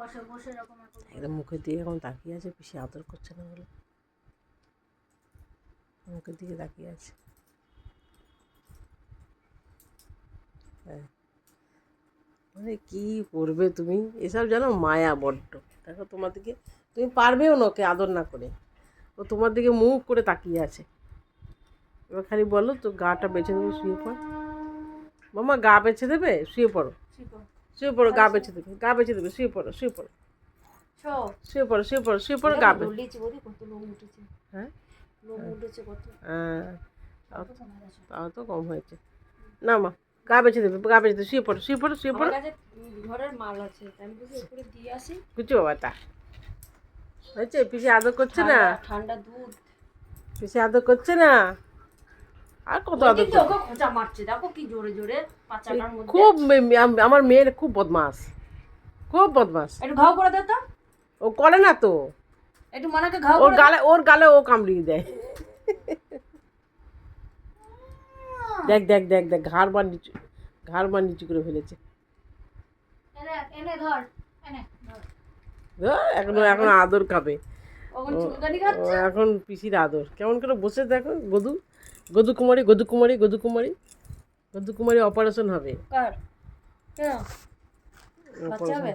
বসে বসে এরকম একদম মুখের দিকে এখন তাকিয়ে আছে, পিসি আদর করছে না বলে মুখের দিকে তাকিয়ে আছে। হ্যাঁ, মানে কি করবে তুমি এসব জানো, মায়া বড্ড। দেখো তোমার দিকে, তুমি পারবেও না ওকে আদর না করে, ও তোমার দিকে মুখ করে তাকিয়ে আছে। এবার খালি বলো তো গাটা বেছে দেবো, শুয়ে পড় মামা, গা বেছে দেবে, শুয়ে পড়ো, শুয়ে পড়ো, গা বেছে দেবে, গা বেছে দেবে, শুয়ে পড়ো, শুয়ে পড়ো, শুয়ে পড়ো, শুয়ে পড়ো, শুয়ে পড়ো, গা বেছে। হ্যাঁ হ্যাঁ, তাও তো কম হয়েছে। না মা, গা বেছে দেবে, গা বেছে দেবে, শুয়ে পড়ো, শুয়ে পড়ো, শুয়ে পড়ো। ঘরের মাল আছে, আমি বলি উপরে দিয়ে আসি। কিছু বাবা তা হয়েছে, পিসি আদর করছে না, ঠান্ডা দুধ পিসি আদর করছে না, আর কত আদর করছে। ওকে খোঁচা মারছে, দেখো কি জোরে জোরে পাচাটার মধ্যে। খুব আমার মেয়ের খুব বদমাস, খুব বদমাস। একটু ঘাও করে দাও তো। ও করে না তো, একটু মনাকে ঘাও ওর করে গালে, ওর গালে ও কামড়িয়ে দেয়। দেখ দেখ দেখ দেখ, ঘাড় বার নিচু করে ফেলেছে। এনে এনে ধর, এনে ধর। এখনো এখন আদর খাবে ওখন চুলকানি খাচ্ছে। ও এখন পিসির আদর কেমন করে বসে দেখো। গদু গদু কুমারী, গদু কুমারী, গদু কুমারী, গদু কুমারী অপারেশন হবে। কার কেন বাচ্চা হবে?